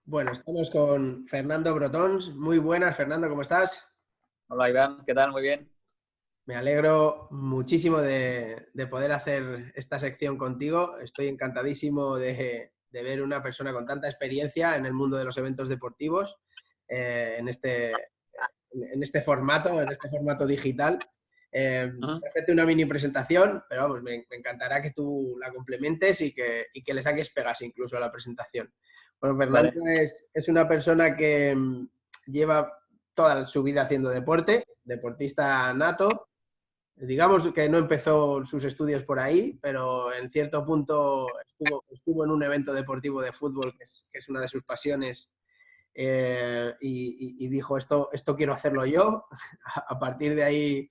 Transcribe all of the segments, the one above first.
Bueno, estamos con Fernando Brotons. Muy buenas, Fernando, ¿cómo estás? Hola Iván, ¿qué tal? Muy bien. Me alegro muchísimo de poder hacer esta sección contigo. Estoy encantadísimo de ver una persona con tanta experiencia en el mundo de los eventos deportivos, en este formato digital. Ujú. Voy a hacerte una mini presentación, pero vamos, me encantará que tú la complementes y que le saques pegas incluso a la presentación. Bueno, Fernando Vale. es una persona que lleva toda su vida haciendo deporte, deportista nato. Digamos que no empezó sus estudios por ahí, pero en cierto punto estuvo en un evento deportivo de fútbol, que es una de sus pasiones, y dijo, esto quiero hacerlo yo. A partir de ahí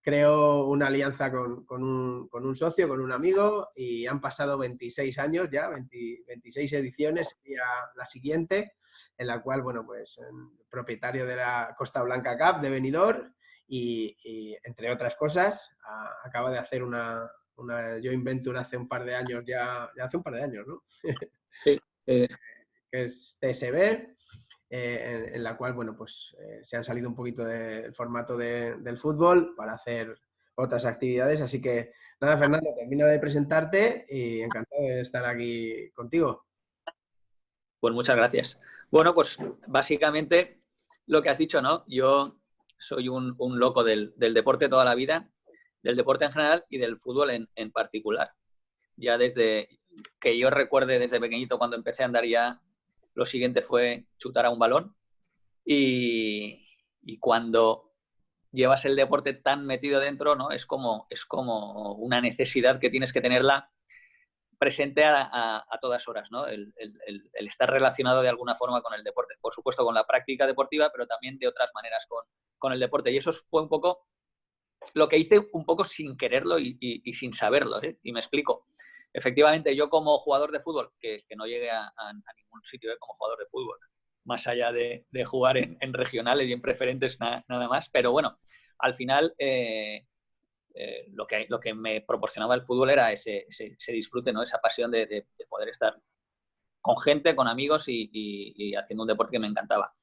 creó una alianza con un socio, con un amigo, y han pasado 26 años ya, 26 ediciones, sería la siguiente, en la cual, bueno, pues propietario de la Costa Blanca Cup de Benidorm y, entre otras cosas, acaba de hacer una joint venture hace un par de años, ya hace un par de años, ¿no? Sí, Que es TSB, en la cual, bueno, pues se han salido un poquito del formato del fútbol para hacer otras actividades. Así que, nada, Fernando, termino de presentarte y encantado de estar aquí contigo. pues muchas gracias. Bueno, pues básicamente lo que has dicho, ¿no? Yo soy un loco del deporte toda la vida, del deporte en general y del fútbol en particular. Ya desde que yo recuerde desde pequeñito cuando empecé a andar ya, lo siguiente fue chutar a un balón y cuando llevas el deporte tan metido dentro, ¿no? Es como una necesidad que tienes que tenerla presente a todas horas, ¿no? El estar relacionado de alguna forma con el deporte. Por supuesto, con la práctica deportiva, pero también de otras maneras con el deporte. Y eso fue un poco lo que hice un poco sin quererlo y sin saberlo, ¿eh? Y me explico. Efectivamente, yo como jugador de fútbol, que no llegué a ningún sitio como jugador de fútbol, más allá de jugar en regionales y en preferentes nada más, pero bueno, al final lo que me proporcionaba el fútbol era ese disfrute, ¿no? Esa pasión de poder estar con gente, con amigos y haciendo un deporte que me encantaba.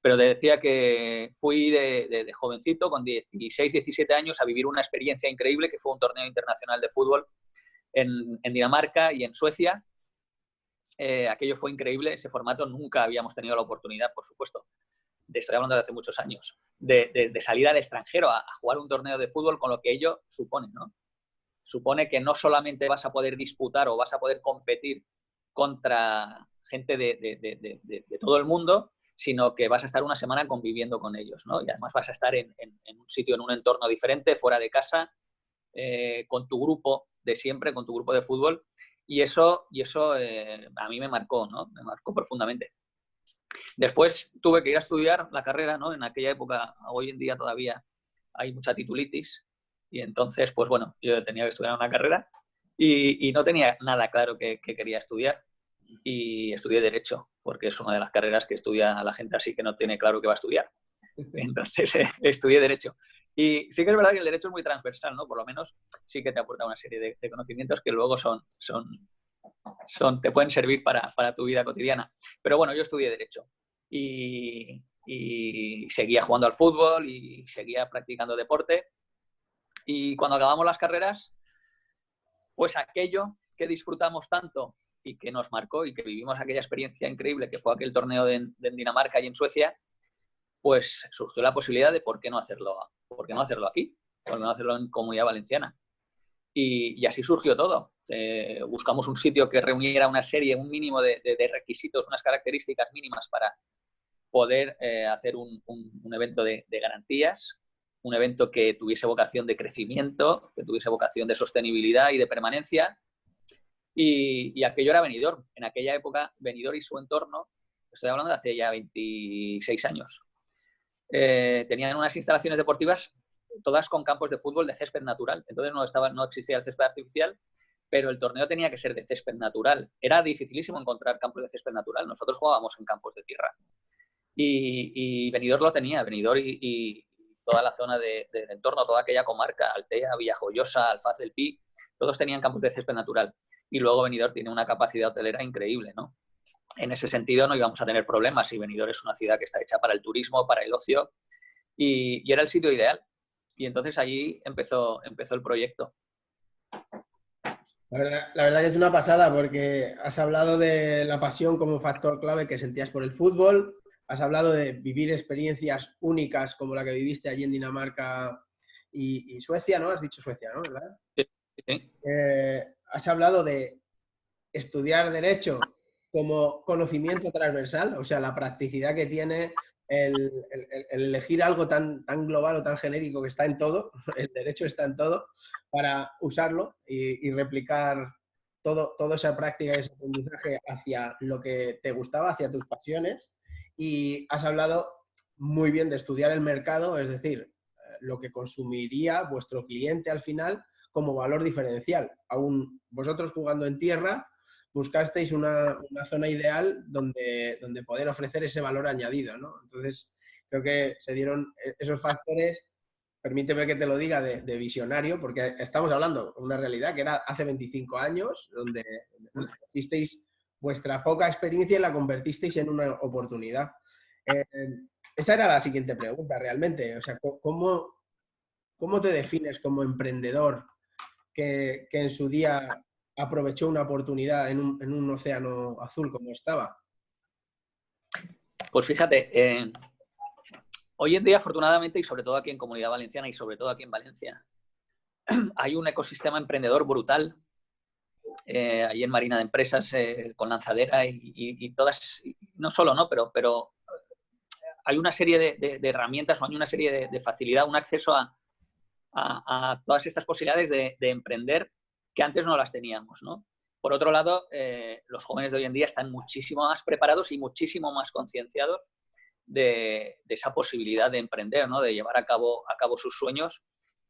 Pero te decía que fui de jovencito, con 16, 17 años, a vivir una experiencia increíble que fue un torneo internacional de fútbol en Dinamarca y en Suecia. Aquello fue increíble, ese formato. Nunca habíamos tenido la oportunidad, por supuesto, estoy hablando de hace muchos años, de salir al extranjero a jugar un torneo de fútbol, con lo que ello supone, ¿no? Supone que no solamente vas a poder disputar o vas a poder competir contra gente de todo el mundo, sino que vas a estar una semana conviviendo con ellos, ¿no? Y además vas a estar en un sitio, en un entorno diferente, fuera de casa, con tu grupo de siempre, con tu grupo de fútbol. Y eso a mí me marcó, ¿no? Me marcó profundamente. Después tuve que ir a estudiar la carrera, ¿no? En aquella época, hoy en día todavía hay mucha titulitis y entonces, pues bueno, yo tenía que estudiar una carrera y no tenía nada claro que quería estudiar y estudié Derecho, porque es una de las carreras que estudia la gente así que no tiene claro qué va a estudiar. Entonces, estudié Derecho. Y sí que es verdad que el Derecho es muy transversal, ¿no? Por lo menos sí que te aporta una serie de conocimientos que luego te pueden servir para tu vida cotidiana. Pero bueno, yo estudié Derecho y seguía jugando al fútbol y seguía practicando deporte. Y cuando acabamos las carreras, pues aquello que disfrutamos tanto y que nos marcó y que vivimos aquella experiencia increíble que fue aquel torneo de Dinamarca y en Suecia, pues surgió la posibilidad de por qué no hacerlo aquí, por qué no hacerlo en Comunidad Valenciana. Y así surgió todo. Buscamos un sitio que reuniera una serie, un mínimo de requisitos, unas características mínimas para poder hacer un evento de garantías, un evento que tuviese vocación de crecimiento, que tuviese vocación de sostenibilidad y de permanencia. Y aquello era Benidorm. En aquella época, Benidorm y su entorno, estoy hablando de hace ya 26 años, tenían unas instalaciones deportivas todas con campos de fútbol de césped natural. Entonces no existía el césped artificial, pero el torneo tenía que ser de césped natural. Era dificilísimo encontrar campos de césped natural. Nosotros jugábamos en campos de tierra. Y Benidorm lo tenía. Benidorm y toda la zona del entorno, toda aquella comarca, Altea, Villajoyosa, Alfaz del Pi, todos tenían campos de césped natural. Y luego Benidorm tiene una capacidad hotelera increíble, ¿no? en ese sentido no íbamos a tener problemas y Benidorm es una ciudad que está hecha para el turismo, para el ocio y era el sitio ideal. Y entonces allí empezó el proyecto. La verdad que es una pasada porque has hablado de la pasión como factor clave que sentías por el fútbol, has hablado de vivir experiencias únicas como la que viviste allí en Dinamarca y Suecia, ¿no? Has dicho Suecia, ¿no? ¿Verdad? Sí, sí. Has hablado de estudiar Derecho como conocimiento transversal, o sea, la practicidad que tiene el elegir algo tan global o tan genérico que está en todo, el derecho está en todo, para usarlo y replicar toda esa práctica y ese aprendizaje hacia lo que te gustaba, hacia tus pasiones. Y has hablado muy bien de estudiar el mercado, es decir, lo que consumiría vuestro cliente al final como valor diferencial. Aún vosotros jugando en tierra, buscasteis una zona ideal donde poder ofrecer ese valor añadido, ¿no? Entonces, creo que se dieron esos factores, permíteme que te lo diga, de visionario, porque estamos hablando de una realidad que era hace 25 años, donde cogisteis vuestra poca experiencia y la convertisteis en una oportunidad. Esa era la siguiente pregunta, realmente. O sea, ¿cómo te defines como emprendedor que en su día aprovechó una oportunidad en un océano azul como estaba? Pues fíjate, hoy en día, afortunadamente, y sobre todo aquí en Comunidad Valenciana y sobre todo aquí en Valencia, hay un ecosistema emprendedor brutal. Ahí en Marina de Empresas, con Lanzadera y todas, no solo, ¿no? Pero hay una serie de herramientas o hay una serie de facilidad, un acceso a todas estas posibilidades de emprender que antes no las teníamos, ¿no? Por otro lado, los jóvenes de hoy en día están muchísimo más preparados y muchísimo más concienciados de esa posibilidad de emprender, ¿no? De llevar a cabo sus sueños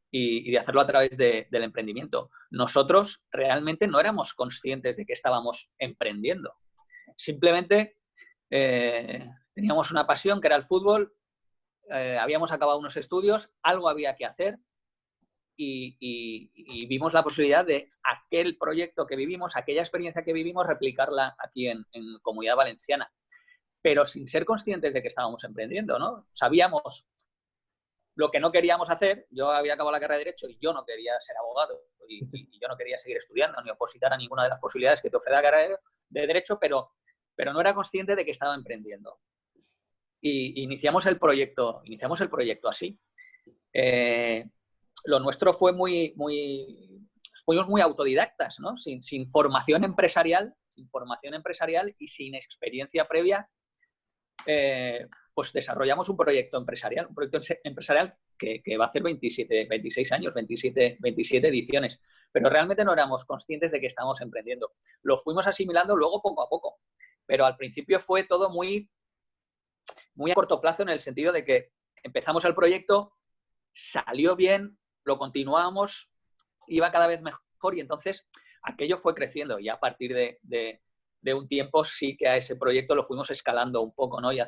y de hacerlo a través del emprendimiento. Nosotros realmente no éramos conscientes de que estábamos emprendiendo. Simplemente teníamos una pasión que era el fútbol, habíamos acabado unos estudios, algo había que hacer y vimos la posibilidad de aquel proyecto que vivimos, aquella experiencia que vivimos, replicarla aquí en Comunidad Valenciana. Pero sin ser conscientes de que estábamos emprendiendo, ¿no? Sabíamos lo que no queríamos hacer. Yo había acabado la carrera de Derecho y yo no quería ser abogado y yo no quería seguir estudiando ni opositar a ninguna de las posibilidades que te ofrece la carrera de Derecho, pero no era consciente de que estaba emprendiendo. Y iniciamos el proyecto así. Lo nuestro fue fuimos muy autodidactas, ¿no? Sin formación empresarial y sin experiencia previa, pues desarrollamos un proyecto empresarial que va a hacer 26 años, 27 ediciones, pero realmente no éramos conscientes de que estábamos emprendiendo. Lo fuimos asimilando luego poco a poco, pero al principio fue todo muy a corto plazo, en el sentido de que empezamos el proyecto, salió bien, lo continuamos, iba cada vez mejor y entonces aquello fue creciendo y a partir de un tiempo sí que a ese proyecto lo fuimos escalando un poco, ¿no? Y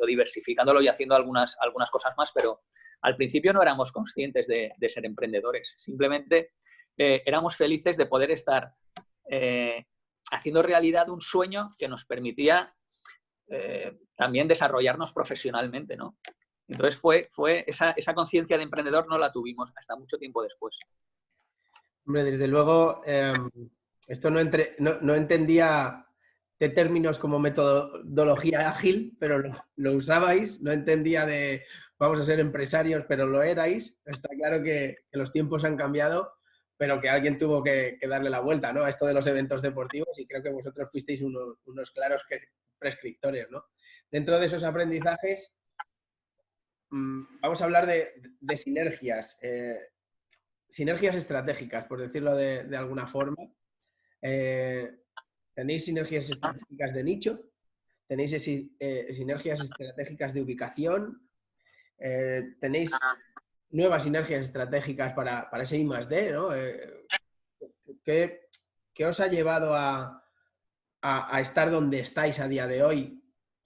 diversificándolo y haciendo algunas cosas más, pero al principio no éramos conscientes de ser emprendedores. Simplemente éramos felices de poder estar haciendo realidad un sueño que nos permitía también desarrollarnos profesionalmente, ¿no? Entonces fue esa conciencia de emprendedor no la tuvimos hasta mucho tiempo después. Hombre, desde luego, esto no entendía de términos como metodología ágil, pero lo usabais, no entendía de vamos a ser empresarios, pero lo erais. Está claro que los tiempos han cambiado, pero que alguien tuvo que darle la vuelta, ¿no? A esto de los eventos deportivos y creo que vosotros fuisteis unos claros prescriptores, ¿no? Dentro de esos aprendizajes, vamos a hablar de sinergias. Sinergias estratégicas, por decirlo de alguna forma. ¿Tenéis sinergias estratégicas de nicho? ¿Tenéis sinergias estratégicas de ubicación? ¿Tenéis nuevas sinergias estratégicas para ese I+D, ¿no? ¿Qué os ha llevado a estar donde estáis a día de hoy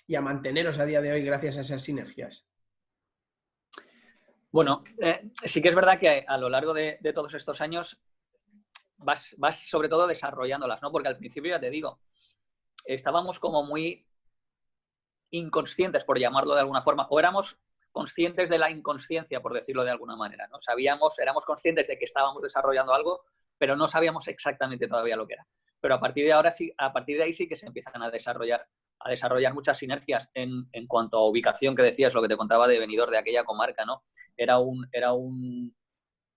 y a manteneros a día de hoy gracias a esas sinergias? Bueno, sí que es verdad que a lo largo de todos estos años vas sobre todo desarrollándolas, ¿no? Porque al principio, ya te digo, estábamos como muy inconscientes, por llamarlo de alguna forma, o éramos conscientes de la inconsciencia, por decirlo de alguna manera, ¿no? Éramos conscientes de que estábamos desarrollando algo, pero no sabíamos exactamente todavía lo que era. Pero a partir de ahí sí que se empiezan a desarrollar muchas sinergias en cuanto a ubicación, que decías, lo que te contaba de Benidorm, de aquella comarca, ¿no? Era un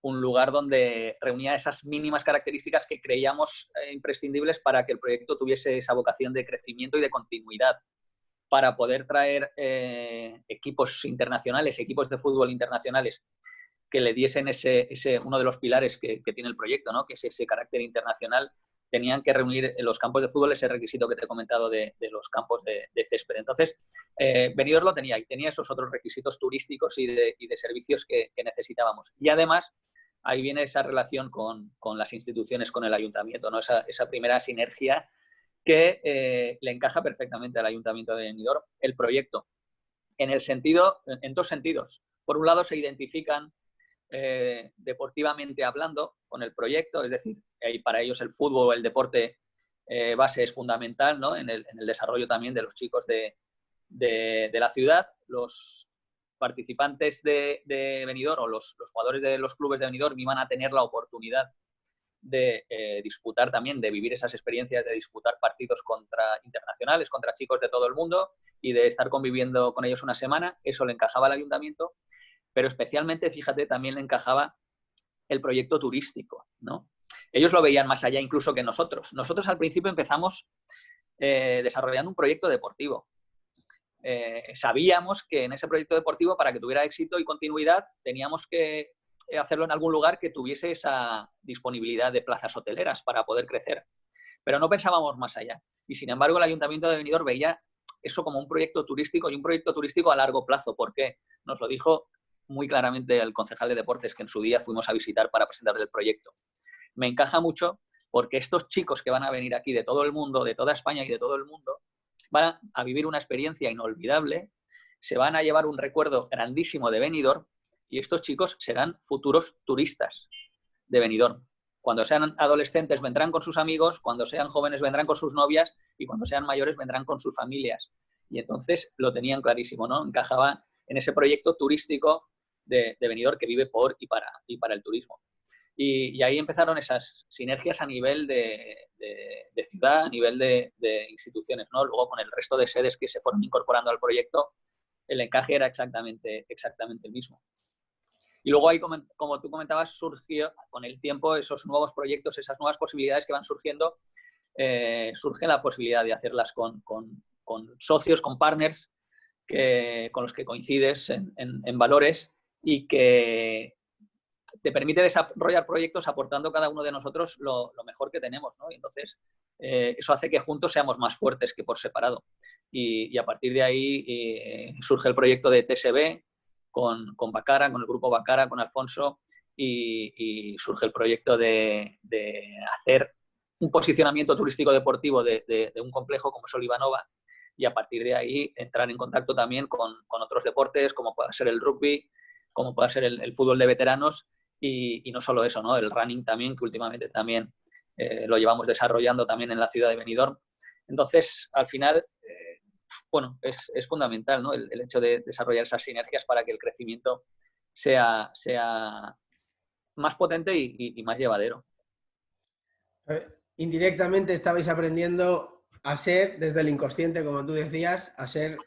lugar donde reunía esas mínimas características que creíamos imprescindibles para que el proyecto tuviese esa vocación de crecimiento y de continuidad, para poder traer equipos internacionales, equipos de fútbol internacionales, que le diesen uno de los pilares que tiene el proyecto, ¿no? Que es ese carácter internacional. Tenían que reunir en los campos de fútbol ese requisito que te he comentado de los campos de césped. Entonces, Benidorm lo tenía, y tenía esos otros requisitos turísticos y de servicios que necesitábamos. Y además, ahí viene esa relación con las instituciones, con el ayuntamiento, ¿no? Esa primera sinergia que le encaja perfectamente al Ayuntamiento de Benidorm el proyecto. En dos sentidos. Por un lado, se identifican deportivamente hablando con el proyecto, es decir, para ellos el fútbol o el deporte base es fundamental, ¿no? en el desarrollo también de los chicos de la ciudad. Los participantes de Benidorm o los jugadores de los clubes de Benidorm iban a tener la oportunidad de disputar también, de vivir esas experiencias, de disputar partidos internacionales, contra chicos de todo el mundo, y de estar conviviendo con ellos una semana. Eso le encajaba al ayuntamiento, pero especialmente, fíjate, también le encajaba el proyecto turístico, ¿no? Ellos lo veían más allá incluso que nosotros. Nosotros al principio empezamos desarrollando un proyecto deportivo. Sabíamos que en ese proyecto deportivo, para que tuviera éxito y continuidad, teníamos que hacerlo en algún lugar que tuviese esa disponibilidad de plazas hoteleras para poder crecer. Pero no pensábamos más allá. Y sin embargo, el Ayuntamiento de Benidorm veía eso como un proyecto turístico, y un proyecto turístico a largo plazo. ¿Por qué? Nos lo dijo muy claramente el concejal de deportes, que en su día fuimos a visitar para presentarle el proyecto. Me encaja mucho porque estos chicos que van a venir aquí de todo el mundo, de toda España y de todo el mundo, van a vivir una experiencia inolvidable, se van a llevar un recuerdo grandísimo de Benidorm, y estos chicos serán futuros turistas de Benidorm. Cuando sean adolescentes vendrán con sus amigos, cuando sean jóvenes vendrán con sus novias, y cuando sean mayores vendrán con sus familias. Y entonces lo tenían clarísimo, ¿no? Encajaba en ese proyecto turístico de Benidorm, que vive por y para el turismo. Y ahí empezaron esas sinergias a nivel de ciudad, a nivel de instituciones, ¿no? Luego, con el resto de sedes que se fueron incorporando al proyecto, el encaje era exactamente el mismo. Y luego ahí, como tú comentabas, surgió con el tiempo esos nuevos proyectos, esas nuevas posibilidades que van surgiendo. Surge la posibilidad de hacerlas con socios, con partners con los que coincides en valores, y que te permite desarrollar proyectos aportando cada uno de nosotros lo mejor que tenemos, ¿no? Y entonces eso hace que juntos seamos más fuertes que por separado. Y a partir de ahí surge el proyecto de TSB con Bacara, con el grupo Bacara, con Alfonso, y surge el proyecto de hacer un posicionamiento turístico deportivo de un complejo como es Olivanova, y a partir de ahí entrar en contacto también con otros deportes, como pueda ser el rugby, como pueda ser el fútbol de veteranos, y no solo eso, ¿no? El running también, que últimamente también lo llevamos desarrollando también en la ciudad de Benidorm. Entonces, al final, bueno, es fundamental, ¿no? El hecho de desarrollar esas sinergias para que el crecimiento sea más potente y más llevadero. Indirectamente estabais aprendiendo a ser, desde el inconsciente, como tú decías, a ser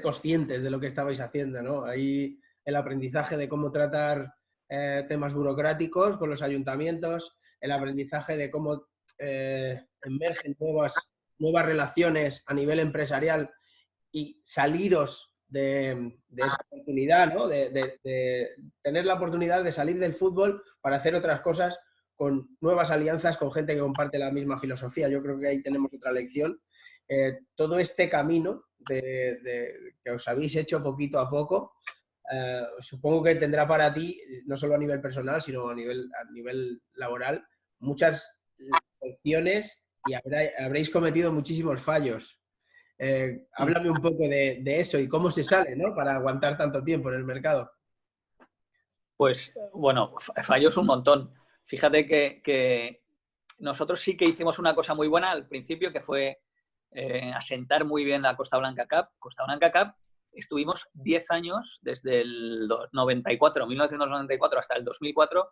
conscientes de lo que estabais haciendo, ¿no? Ahí el aprendizaje de cómo tratar temas burocráticos con los ayuntamientos, el aprendizaje de cómo emergen nuevas relaciones a nivel empresarial, y saliros de esa oportunidad, ¿no? De tener la oportunidad de salir del fútbol para hacer otras cosas, con nuevas alianzas, con gente que comparte la misma filosofía. Yo creo que ahí tenemos otra lección. Todo este camino que os habéis hecho poquito a poco, supongo que tendrá para ti, no solo a nivel personal, sino a nivel laboral, muchas lecciones, y habréis cometido muchísimos fallos. Háblame un poco de eso y cómo se sale, ¿no? Para aguantar tanto tiempo en el mercado. Pues bueno, fallos un montón. Fíjate que nosotros sí que hicimos una cosa muy buena al principio, que fue asentar muy bien la Costa Blanca Cup. Costa Blanca Cup estuvimos 10 años, desde el 1994 hasta el 2004,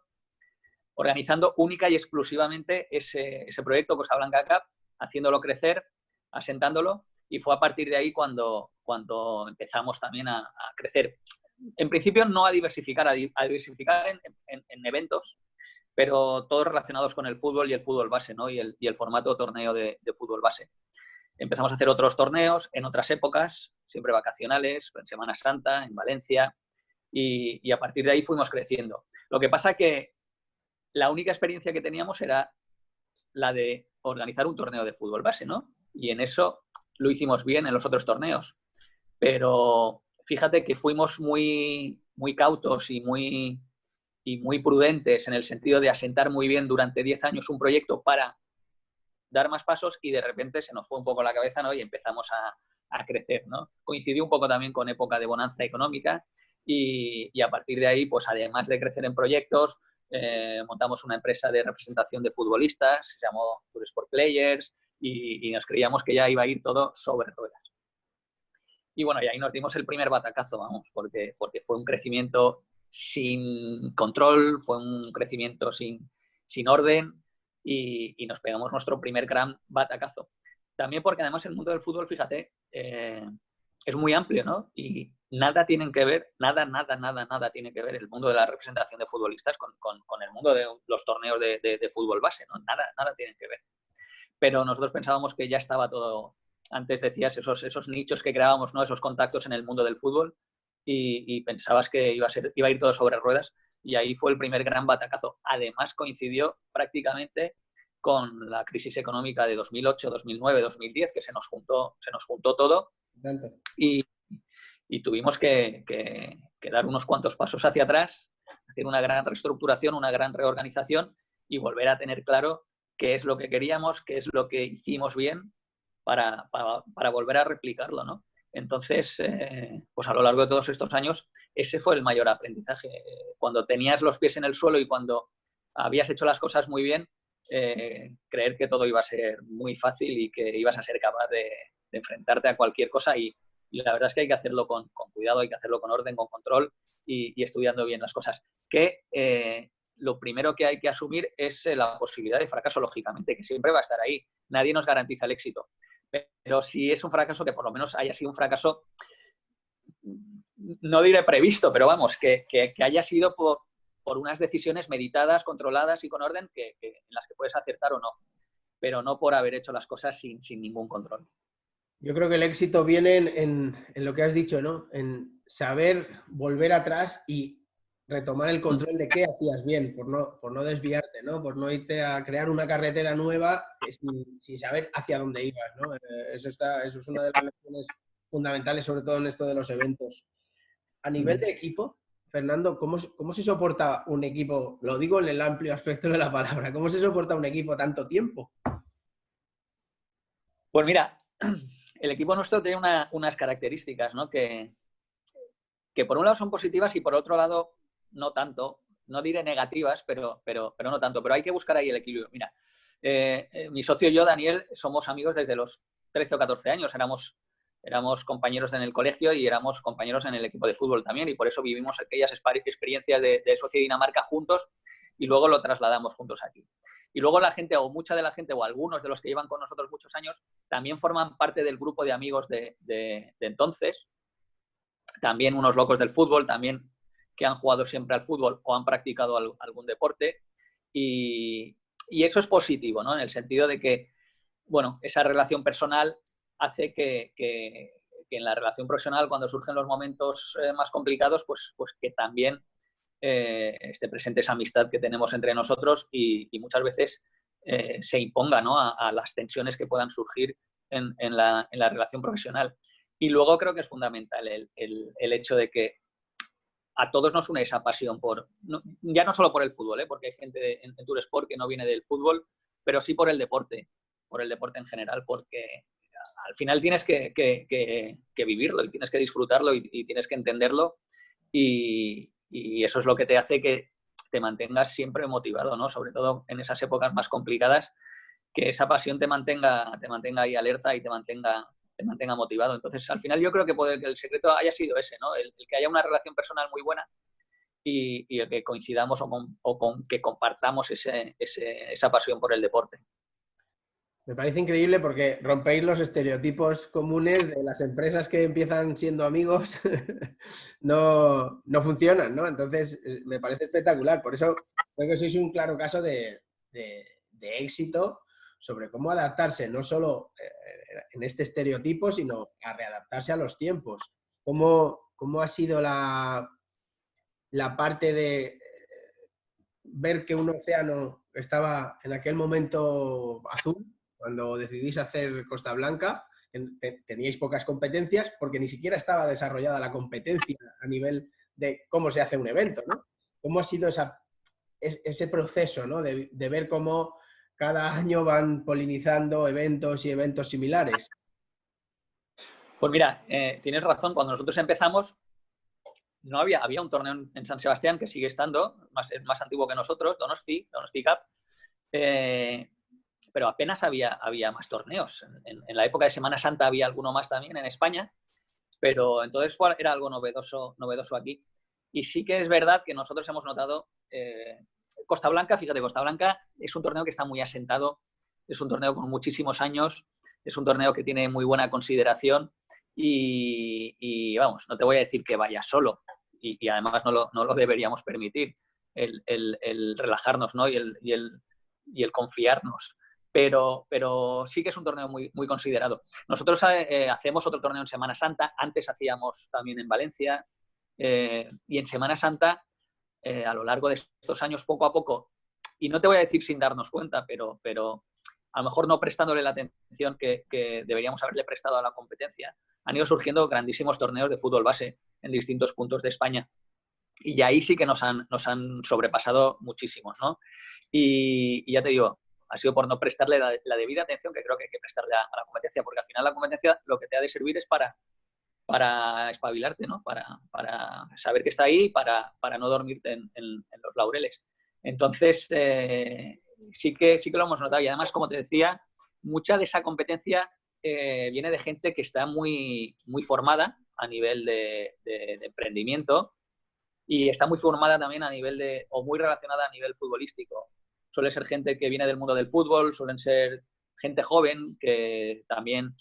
organizando única y exclusivamente ese proyecto Costa Blanca Cup, haciéndolo crecer, asentándolo, y fue a partir de ahí cuando empezamos también a crecer. En principio no a diversificar, a diversificar en eventos, pero todos relacionados con el fútbol y el fútbol base, ¿no? y el formato torneo de fútbol base. Empezamos a hacer otros torneos en otras épocas, siempre vacacionales, en Semana Santa, en Valencia, y a partir de ahí fuimos creciendo. Lo que pasa que la única experiencia que teníamos era la de organizar un torneo de fútbol base, ¿no? Y en eso lo hicimos bien en los otros torneos. Pero fíjate que fuimos muy cautos y muy prudentes en el sentido de asentar muy bien durante 10 años un proyecto para dar más pasos, y de repente se nos fue un poco la cabeza, ¿no? Y empezamos a crecer, ¿no? Coincidió un poco también con época de bonanza económica, y a partir de ahí, pues además de crecer en proyectos, montamos una empresa de representación de futbolistas, se llamó Tour Sport Players, y nos creíamos que ya iba a ir todo sobre ruedas. Y bueno, y ahí nos dimos el primer batacazo, vamos, porque fue un crecimiento sin control, fue un crecimiento sin orden, y nos pegamos nuestro primer gran batacazo. También porque además el mundo del fútbol, fíjate, es muy amplio, ¿no? Y nada tienen que ver, nada tiene que ver el mundo de la representación de futbolistas con el mundo de los torneos de fútbol base, ¿no? Nada tienen que ver. Pero nosotros pensábamos que ya estaba todo. Antes decías esos nichos que creábamos, ¿no? Esos contactos en el mundo del fútbol, y pensabas que iba a ir todo sobre ruedas, y ahí fue el primer gran batacazo. Además coincidió prácticamente con la crisis económica de 2008, 2009, 2010, que se nos juntó todo, y tuvimos que dar unos cuantos pasos hacia atrás, hacer una gran reestructuración, una gran reorganización, y volver a tener claro qué es lo que queríamos, qué es lo que hicimos bien, para volver a replicarlo, ¿no? Entonces, pues a lo largo de todos estos años, ese fue el mayor aprendizaje. Cuando tenías los pies en el suelo y cuando habías hecho las cosas muy bien, creer que todo iba a ser muy fácil y que ibas a ser capaz de enfrentarte a cualquier cosa, y la verdad es que hay que hacerlo con cuidado, hay que hacerlo con orden, con control, y estudiando bien las cosas. Que lo primero que hay que asumir es la posibilidad de fracaso, lógicamente, que siempre va a estar ahí. Nadie nos garantiza el éxito. Pero si es un fracaso, que por lo menos haya sido un fracaso, no diré previsto, pero vamos, que haya sido por unas decisiones meditadas, controladas y con orden, en las que puedes acertar o no, pero no por haber hecho las cosas sin ningún control. Yo creo que el éxito viene en lo que has dicho, ¿no? En saber volver atrás y retomar el control de qué hacías bien, por no desviarte, ¿no? Por no irte a crear una carretera nueva sin saber hacia dónde ibas, ¿no? Eso es una de las lecciones fundamentales, sobre todo en esto de los eventos. A nivel de equipo, Fernando, ¿cómo se soporta un equipo? Lo digo en el amplio aspecto de la palabra. ¿Cómo se soporta un equipo tanto tiempo? Pues mira, el equipo nuestro tiene unas características, ¿no? Que por un lado son positivas y por otro lado no tanto. No diré negativas, pero no tanto. Pero hay que buscar ahí el equilibrio. Mira, mi socio y yo, Daniel, somos amigos desde los 13 o 14 años. Éramos compañeros en el colegio y éramos compañeros en el equipo de fútbol también, y por eso vivimos aquellas experiencias de Sociedad Dinamarca juntos, y luego lo trasladamos juntos aquí. Y luego la gente, o mucha de la gente, o algunos de los que llevan con nosotros muchos años, también forman parte del grupo de amigos de entonces. También unos locos del fútbol, también que han jugado siempre al fútbol o han practicado algún deporte. Y eso es positivo, ¿no? En el sentido de que, bueno, esa relación personal hace que en la relación profesional, cuando surgen los momentos más complicados, pues que también esté presente esa amistad que tenemos entre nosotros, y muchas veces se imponga, ¿no? a las tensiones que puedan surgir en la relación profesional. Y luego creo que es fundamental el hecho de que a todos nos une esa pasión ya no solo por el fútbol, porque hay gente en Tour Sport que no viene del fútbol, pero sí por el deporte en general, porque al final tienes que vivirlo y tienes que disfrutarlo y tienes que entenderlo, y eso es lo que te hace que te mantengas siempre motivado, ¿no? Sobre todo en esas épocas más complicadas, que esa pasión te mantenga ahí alerta y te mantenga motivado. Entonces, al final yo creo que puede que el secreto haya sido ese, ¿no? El que haya una relación personal muy buena y el que coincidamos o con que compartamos esa pasión por el deporte. Me parece increíble porque rompéis los estereotipos comunes de las empresas que empiezan siendo amigos, no funcionan, ¿no? Entonces, me parece espectacular. Por eso creo que sois un claro caso de éxito sobre cómo adaptarse, no solo en este estereotipo, sino a readaptarse a los tiempos. ¿Cómo ha sido la parte de ver que un océano estaba en aquel momento azul, cuando decidís hacer Costa Blanca? Teníais pocas competencias porque ni siquiera estaba desarrollada la competencia a nivel de cómo se hace un evento, ¿no? ¿Cómo ha sido ese proceso, ¿no? de ver cómo cada año van polinizando eventos y eventos similares? Pues mira, tienes razón. Cuando nosotros empezamos, no había un torneo en San Sebastián que sigue estando, es más antiguo que nosotros, Donosti Cup, pero apenas había más torneos. En la época de Semana Santa había alguno más también en España, pero entonces era algo novedoso aquí. Y sí que es verdad que nosotros hemos notado Costa Blanca, fíjate, Costa Blanca es un torneo que está muy asentado, es un torneo con muchísimos años, es un torneo que tiene muy buena consideración y vamos, no te voy a decir que vaya solo y además no lo deberíamos permitir, el relajarnos, ¿no? y el confiarnos. Pero sí que es un torneo muy, muy considerado. Nosotros hacemos otro torneo en Semana Santa, antes hacíamos también en Valencia, y en Semana Santa, a lo largo de estos años, poco a poco, y no te voy a decir sin darnos cuenta, pero a lo mejor no prestándole la atención que deberíamos haberle prestado a la competencia, han ido surgiendo grandísimos torneos de fútbol base en distintos puntos de España. Y ahí sí que nos han sobrepasado muchísimos, ¿no? Y ya te digo, ha sido por no prestarle la debida atención que creo que hay que prestarle a la competencia, porque al final la competencia lo que te ha de servir es para espabilarte, ¿no? Para saber que está ahí, para no dormirte en los laureles. Entonces, sí que lo hemos notado. Y además, como te decía, mucha de esa competencia viene de gente que está muy, muy formada a nivel de emprendimiento y está muy formada también a nivel o muy relacionada a nivel futbolístico. Suele ser gente que viene del mundo del fútbol, suelen ser gente joven que también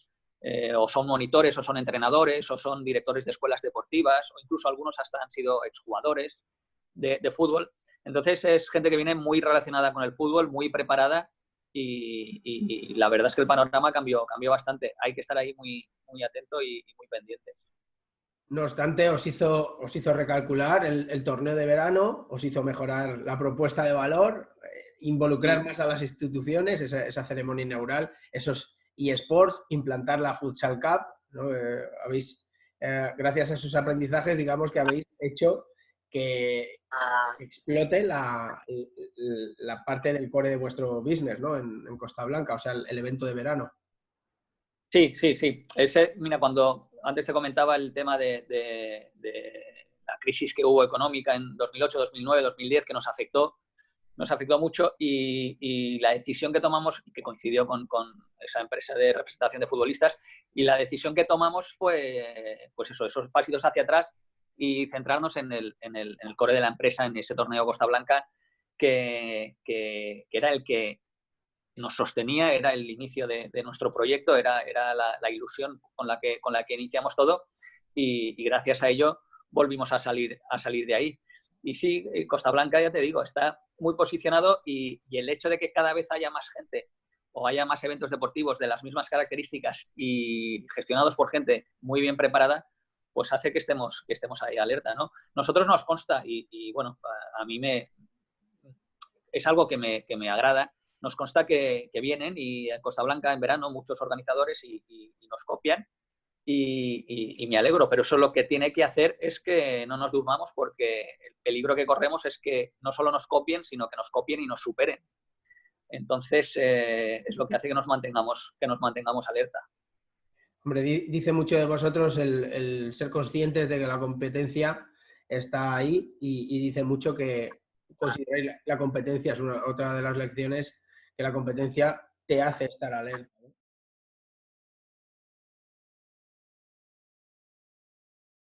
o son monitores o son entrenadores o son directores de escuelas deportivas o incluso algunos hasta han sido exjugadores de fútbol. Entonces es gente que viene muy relacionada con el fútbol, muy preparada y la verdad es que el panorama cambió bastante. Hay que estar ahí muy, muy atento y muy pendiente. No obstante, os hizo recalcular el torneo de verano, os hizo mejorar la propuesta de valor, involucrar más a las instituciones, esa ceremonia inaugural, esos eSports, implantar la Futsal Cup, ¿no? Gracias a esos aprendizajes, digamos que habéis hecho que explote la parte del core de vuestro business, ¿no? En Costa Blanca, o sea, el evento de verano. Sí. Mira, cuando antes te comentaba el tema de la crisis que hubo económica en 2008, 2009, 2010, que nos afectó mucho y la decisión que tomamos, que coincidió con esa empresa de representación de futbolistas, y la decisión que tomamos fue, pues eso, esos pasitos hacia atrás y centrarnos en el core de la empresa, en ese torneo Costa Blanca, que era el que nos sostenía, era el inicio de nuestro proyecto, era la ilusión con la que iniciamos todo y gracias a ello volvimos a salir de ahí. Y sí, Costa Blanca, ya te digo, está muy posicionado y el hecho de que cada vez haya más gente o haya más eventos deportivos de las mismas características y gestionados por gente muy bien preparada, pues hace que estemos ahí alerta, ¿no? Nosotros nos consta y bueno, a mí es algo que me agrada. Nos consta que vienen y en Costa Blanca en verano muchos organizadores y nos copian y me alegro, pero eso lo que tiene que hacer es que no nos durmamos porque el peligro que corremos es que no solo nos copien, sino que nos copien y nos superen. Entonces es lo que hace que nos mantengamos alerta. Hombre, dice mucho de vosotros el ser conscientes de que la competencia está ahí y dice mucho que consideráis la competencia, es otra de las lecciones, que la competencia te hace estar alerta.